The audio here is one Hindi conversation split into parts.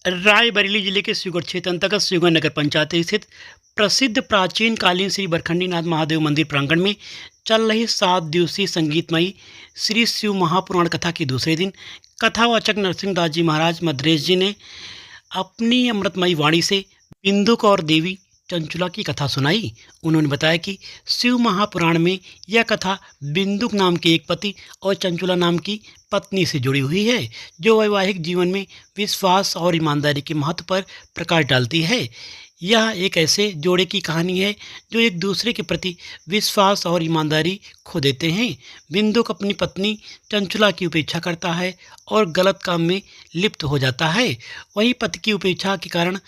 रायबरेली जिले के शिवगढ़ क्षेत्र अंतर्गत शिवगढ़ नगर पंचायत स्थित प्रसिद्ध प्राचीन कालीन श्री बरखंडीनाथ महादेव मंदिर प्रांगण में चल रही 7 दिवसीय संगीतमयी श्री शिव महापुराण कथा के दूसरे दिन कथावाचक नरसिंहदास जी महाराज मद्रेश जी ने अपनी अमृतमयी वाणी से बिंदुक और देवी चंचुला की कथा सुनाई। उन्होंने बताया कि शिव महापुराण में यह कथा बिंदुक नाम के एक पति और चंचुला नाम की पत्नी से जुड़ी हुई है, जो वैवाहिक जीवन में विश्वास और ईमानदारी के महत्व पर प्रकाश डालती है। यह एक ऐसे जोड़े की कहानी है जो एक दूसरे के प्रति विश्वास और ईमानदारी खो देते हैं। बिंदुक अपनी पत्नी चंचुला की उपेक्षा करता है और गलत काम में लिप्त हो जाता है। वहीं पति की उपेक्षा के कारण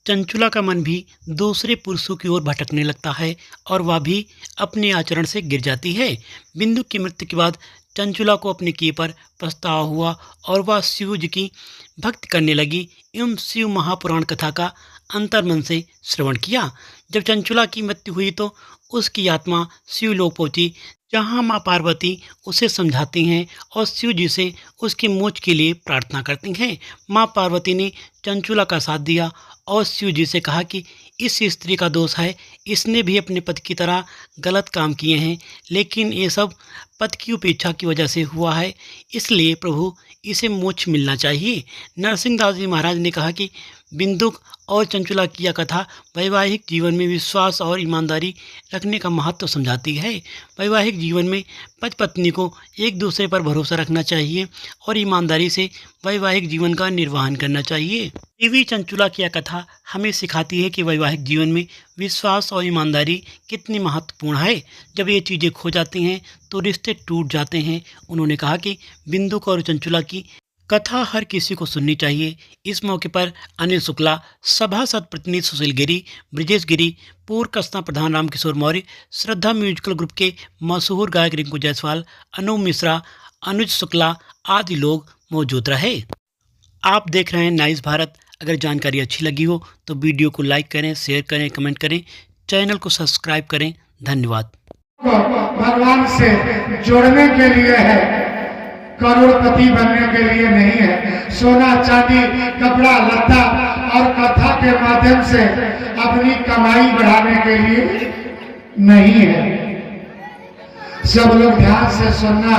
चंचुला का मन भी दूसरे पुरुषों की ओर भटकने लगता है और वह भी अपने आचरण से गिर जाती है। बिंदु की मृत्यु के बाद चंचुला को अपने किए पर पछतावा हुआ और वह शिव जी की भक्ति करने लगी एवं शिव महापुराण कथा का अंतर्मन से श्रवण किया। जब चंचुला की मृत्यु हुई तो उसकी आत्मा शिवलोक पहुंची, जहां मां पार्वती उसे समझाती हैं और शिव जी से उसके मोक्ष के लिए प्रार्थना करती हैं। मां पार्वती ने चंचुला का साथ दिया और शिव जी से कहा कि इस स्त्री का दोष है, इसने भी अपने पति की तरह गलत काम किए हैं, लेकिन ये सब पति की उपेक्षा की वजह से हुआ है, इसलिए प्रभु इसे मोक्ष मिलना चाहिए। नरसिंहदास जी महाराज ने कहा कि बिंदुक और चंचुला की यह कथा वैवाहिक जीवन में विश्वास और ईमानदारी रखने का महत्व समझाती है। वैवाहिक जीवन में पति पत्नी को एक दूसरे पर भरोसा रखना चाहिए और ईमानदारी से वैवाहिक जीवन का निर्वहन करना चाहिए। देवी चंचुला की यह कथा हमें सिखाती है कि वैवाहिक जीवन में विश्वास और ईमानदारी कितनी महत्वपूर्ण है। जब ये चीज़ें खो जाती हैं तो रिश्ते टूट जाते हैं। उन्होंने कहा कि बिंदुक और चंचुला की कथा हर किसी को सुननी चाहिए। इस मौके पर अनिल शुक्ला, सभासद प्रतिनिधि सुशील गिरी, ब्रिजेश गिरी, पूर्व कस्ता प्रधान रामकिशोर मौर्य, श्रद्धा म्यूजिकल ग्रुप के मशहूर गायक रिंकू जायसवाल, अनूप मिश्रा, अनुज शुक्ला आदि लोग मौजूद रहे। आप देख रहे हैं नाइस भारत। अगर जानकारी अच्छी लगी हो तो वीडियो को लाइक करें, शेयर करें, कमेंट करें, चैनल को सब्सक्राइब करें। धन्यवाद। भगवान से जोड़ने के लिए है, करोड़पति बनने के लिए नहीं है। सोना चांदी कपड़ा लत्ता और कथा के माध्यम से अपनी कमाई बढ़ाने के लिए नहीं है। सब लोग ध्यान से सुनना।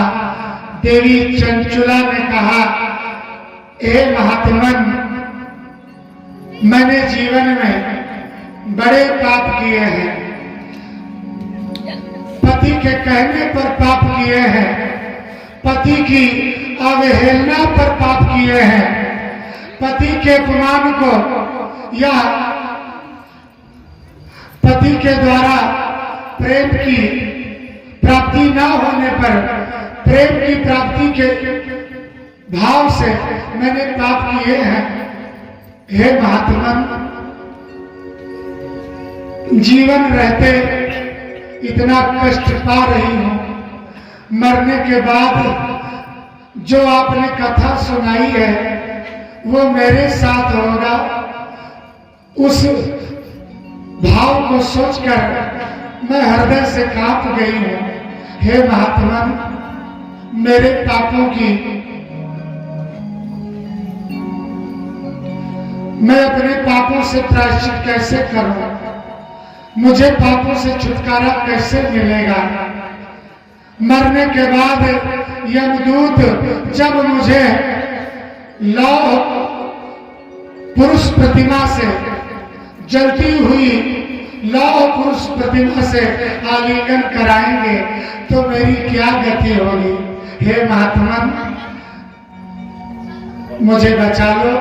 देवी चंचुला ने कहा, हे महात्मन, मैंने जीवन में बड़े पाप किए हैं, पति के कहने पर पाप किए हैं, पति की अवहेलना पर पाप किए हैं, पति के अपमान को या पति के द्वारा प्रेम की प्राप्ति न होने पर प्रेम की प्राप्ति के भाव से मैंने पाप किए हैं। हे महात्मन, जीवन रहते इतना कष्ट पा रही हूं, मरने के बाद जो आपने कथा सुनाई है वो मेरे साथ होगा, उस भाव को सोचकर मैं हृदय से कांप गई हूं। हे महात्मन, मेरे पापों की मैं अपने पापों से प्रायश्चित कैसे करूं, मुझे पापों से छुटकारा कैसे मिलेगा। मरने के बाद यमदूत जब मुझे लौह पुरुष प्रतिमा से, जलती हुई लौह पुरुष प्रतिमा से आलिंगन कराएंगे तो मेरी क्या गति होगी। हे महात्मन, मुझे बचा लो।